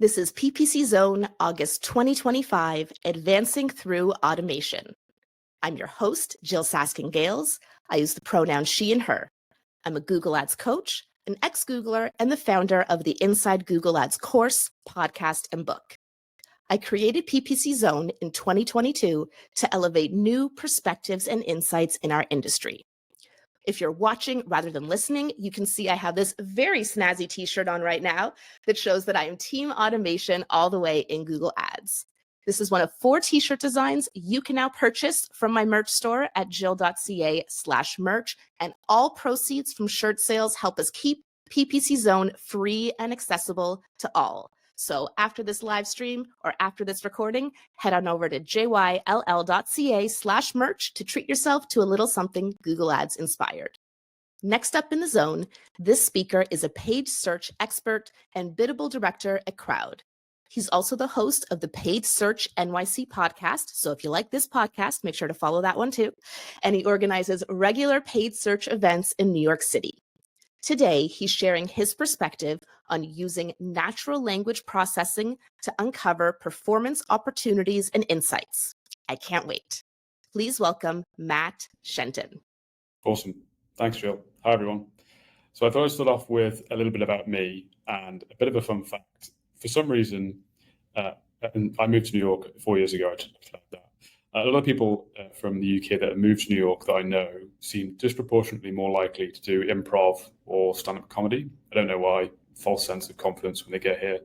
This is ppc.zone August 2025, Advancing Through Automation. I'm your host, Jill Saskin-Gales. I use the pronouns she and her. I'm a Google Ads coach, an ex-Googler, and the founder of the Inside Google Ads course, podcast, and book. I created ppc.zone in 2022 to elevate new perspectives and insights in our industry. If you're watching rather than listening, you can see I have this very snazzy t-shirt on right now that shows that I am team automation all the way in Google Ads. This is one of 4 t-shirt designs you can now purchase from my merch store at jill.ca/merch, and all proceeds from shirt sales help us keep ppc.zone free and accessible to all. So after this live stream or after this recording, head on over to jyll.ca/merch to treat yourself to a little something Google Ads inspired. Next up in the zone, this speaker is a paid search expert and Biddable Director at Croud. He's also the host of the Paid Search NYC podcast. So if you like this podcast, make sure to follow that one too. And he organizes regular paid search events in New York City. Today, he's sharing his perspective on using natural language processing to uncover performance opportunities and insights. I can't wait. Please welcome Matt Shenton. Awesome. Thanks, Jill. Hi, everyone. So I thought I'd start off with a little bit about me and a bit of a fun fact. For some reason, and I moved to New York 4 years ago. I just flagged that. A lot of people from the UK that have moved to New York that I know seem disproportionately more likely to do improv or stand-up comedy. I don't know why, false sense of confidence when they get here.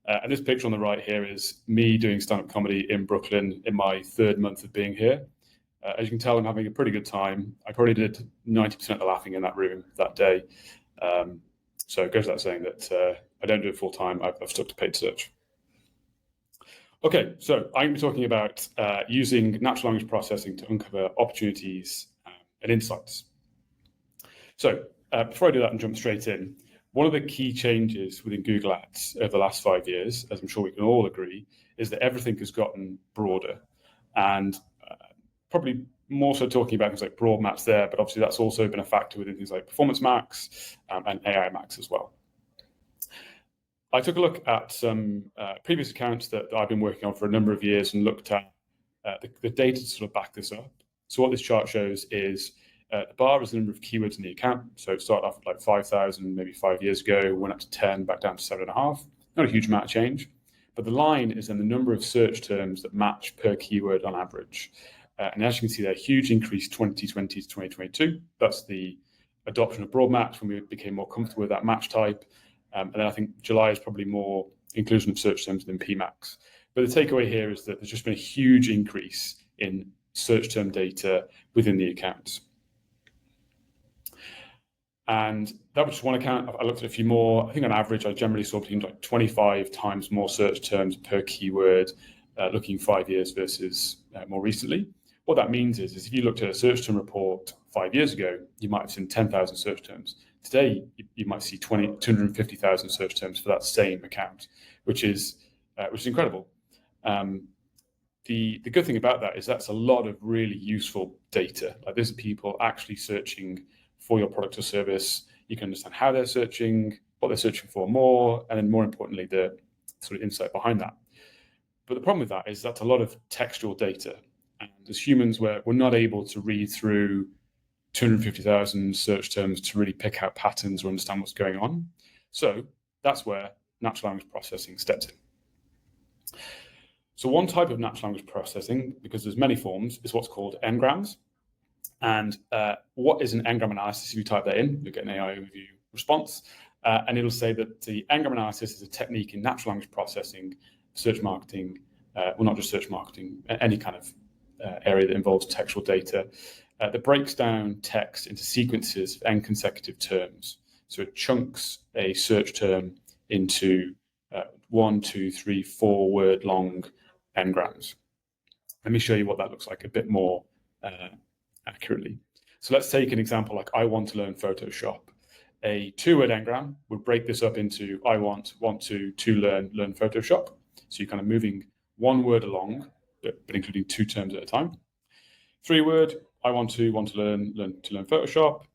And this picture on the right here is me doing stand-up comedy in Brooklyn in my 3rd month of being here. As you can tell, I'm having a pretty good time. I probably did 90% of the laughing in that room that day. So it goes without saying that I don't do it full time. I've stuck to paid search. Okay, so I'm going to be talking about using natural language processing to uncover opportunities and insights. So before I do that and jump straight in, one of the key changes within Google Ads over the last 5 years, as I'm sure we can all agree, is that everything has gotten broader, and probably more so talking about things like broad maps there, but obviously that's also been a factor within things like performance max and AI max as well. I took a look at some previous accounts that I've been working on for a number of years and looked at the data to sort of back this up. So what this chart shows is the bar is the number of keywords in the account. So it started off at like 5,000 maybe 5 years ago, went up to 10, back down to 7.5. Not a huge amount of change. But the line is then the number of search terms that match per keyword on average. And as you can see there, huge increase 2020 to 2022. That's the adoption of broad maps when we became more comfortable with that match type. And then I think July is probably more inclusion of search terms than PMAX. But the takeaway here is that there's just been a huge increase in search term data within the accounts. And that was just one account. I looked at a few more. I think on average, I generally saw between like 25 times more search terms per keyword, looking 5 years versus more recently. What that means is if you looked at a search term report 5 years ago, you might have seen 10,000 search terms. Today, you might see 250,000 search terms for that same account, which is incredible. The good thing about that is that's a lot of really useful data. Like these are people actually searching for your product or service. You can understand how they're searching, what they're searching for more, and then more importantly, the sort of insight behind that. But the problem with that is that's a lot of textual data. And as humans, we're not able to read through 250,000 search terms to really pick out patterns or understand what's going on. So that's where natural language processing steps in. So one type of natural language processing, because there's many forms, is what's called n-grams. And what is an n-gram analysis? If you type that in, you'll get an AI overview response. And it'll say that the n-gram analysis is a technique in natural language processing, search marketing, well, not just search marketing, any kind of area that involves textual data, that breaks down text into sequences of n consecutive terms. So it chunks a search term into 1, 2, 3, 4 word long n-grams. Let me show you what that looks like a bit more accurately. So let's take an example like I want to learn Photoshop. A 2-word n-gram would break this up into I want to learn Photoshop. So you're kind of moving one word along, but including 2 terms at a time. 3-word, I want to learn Photoshop.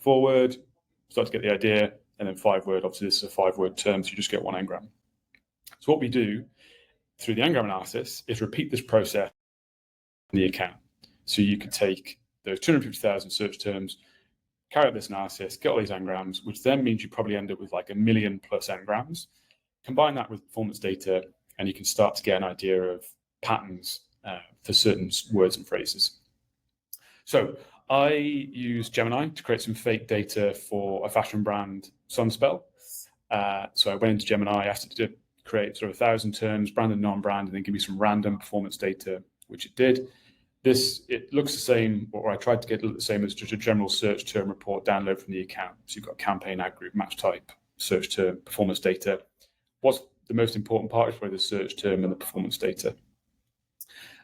4-word, start to get the idea, and then 5-word. Obviously, this is a 5-word term, so you just get one n-gram. So what we do through the Ngram analysis is repeat this process in the account. So you could take those 250,000 search terms, carry out this analysis, get all these Ngrams, which then means you probably end up with like 1 million plus Ngrams. Combine that with performance data, and you can start to get an idea of patterns for certain words and phrases. So I used Gemini to create some fake data for a fashion brand, Sunspell. So I went into Gemini, asked it to create sort of 1,000 terms, brand and non-brand, and then give me some random performance data, which it did. It looks the same, or I tried to get it to look the same as just a general search term report download from the account. So you've got campaign, ad group, match type, search term, performance data. What's the most important part is probably the search term and the performance data.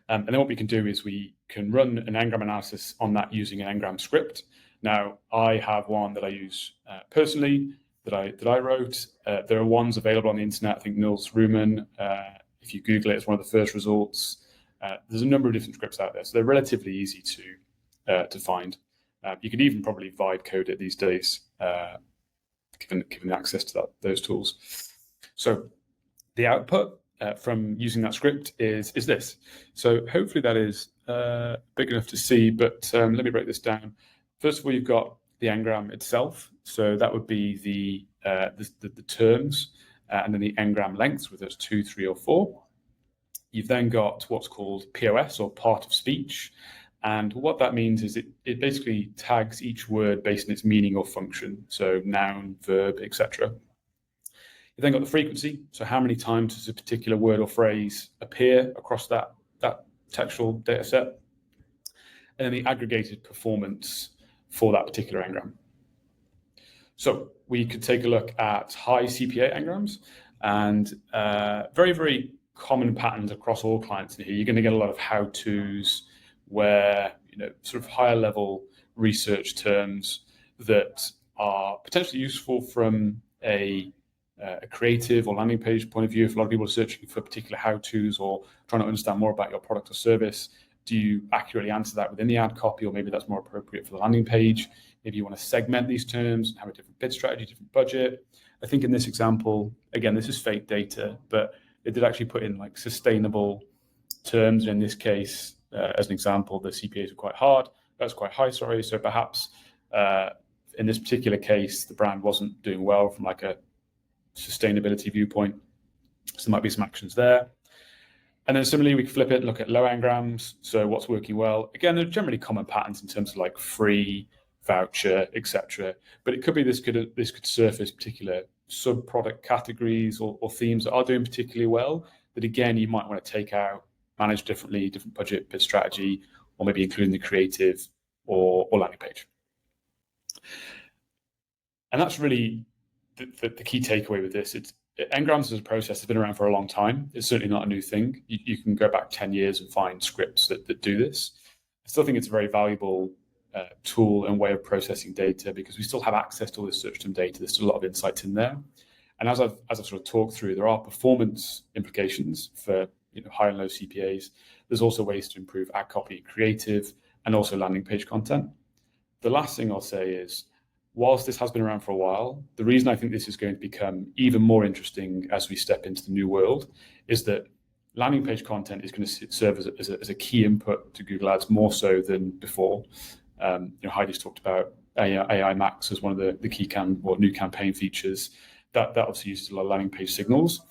And then what we can do is we can run an Ngram analysis on that using an Ngram script. Now, I have one that I use personally that I wrote. There are ones available on the internet. I think Nils Ruman, if you Google it, it's one of the first results. There's a number of different scripts out there, so they're relatively easy to find. You can even probably vibe code it these days, given access to those tools. So the output from using that script is this. So hopefully that is big enough to see, but let me break this down. First of all, you've got the Ngram itself. So that would be the terms, and then the Ngram lengths, whether it's 2, 3, or 4. You've then got what's called POS, or part of speech. And what that means is it basically tags each word based on its meaning or function. So noun, verb, etc. You've then got the frequency. So how many times does a particular word or phrase appear across that textual data set? And then the aggregated performance for that particular Ngram. So we could take a look at high CPA Ngrams, and very, very common patterns across all clients in here. You're going to get a lot of how-tos where, sort of higher level research terms that are potentially useful from a creative or landing page point of view. If a lot of people are searching for particular how-tos or trying to understand more about your product or service, do you accurately answer that within the ad copy, or maybe that's more appropriate for the landing page? Maybe you want to segment these terms and have a different bid strategy, different budget. I think in this example, again, this is fake data, but it did actually put in like sustainable terms. In this case, as an example, the CPAs are quite high, sorry. So perhaps in this particular case, the brand wasn't doing well from like a sustainability viewpoint. So there might be some actions there. And then similarly, we can flip it and look at low Ngrams. So what's working well? Again, there are generally common patterns in terms of like free, voucher, etc. But it could be this could surface particular sub-product categories or themes that are doing particularly well, that again, you might want to take out, manage differently, different budget, bid strategy, or maybe including the creative or landing page. And that's really the key takeaway with this. Ngrams as a process has been around for a long time. It's certainly not a new thing. You can go back 10 years and find scripts that do this. I still think it's a very valuable tool and way of processing data, because we still have access to all this search term data. There's still a lot of insights in there. And as I've sort of talked through, there are performance implications for high and low CPAs. There's also ways to improve ad copy, creative, and also landing page content. The last thing I'll say is, whilst this has been around for a while, the reason I think this is going to become even more interesting as we step into the new world is that landing page content is going to serve as a key input to Google Ads more so than before. Heidi's talked about AI Max as one of the key new campaign features. That obviously uses a lot of landing page signals.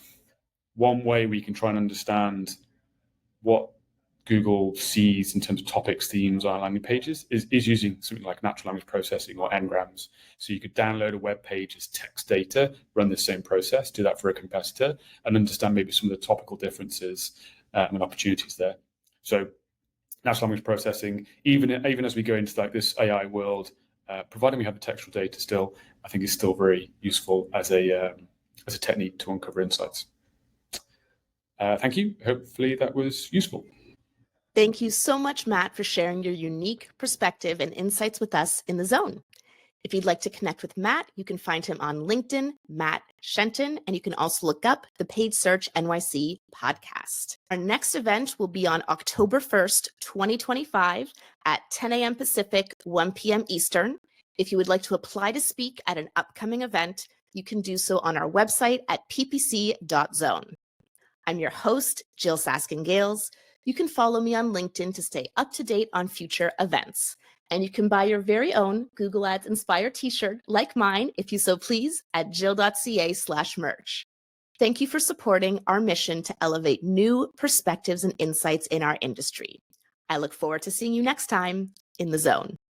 One way we can try and understand what Google sees in terms of topics, themes on landing pages is using something like natural language processing or Ngrams. So you could download a web page as text data, run the same process, do that for a competitor, and understand maybe some of the topical differences and opportunities there. So natural language processing, even as we go into like this AI world, providing we have the textual data still, I think is still very useful as a technique to uncover insights. Thank you. Hopefully that was useful. Thank you so much, Matt, for sharing your unique perspective and insights with us in the Zone. If you'd like to connect with Matt, you can find him on LinkedIn, Matt Shenton, and you can also look up the Paid Search NYC podcast. Our next event will be on October 1st, 2025 at 10 a.m. Pacific, 1 p.m. Eastern. If you would like to apply to speak at an upcoming event, you can do so on our website at ppc.zone. I'm your host, Jill Saskin-Gales. You can follow me on LinkedIn to stay up to date on future events. And you can buy your very own Google Ads Inspire t-shirt like mine, if you so please, at jill.ca/merch. Thank you for supporting our mission to elevate new perspectives and insights in our industry. I look forward to seeing you next time in the zone.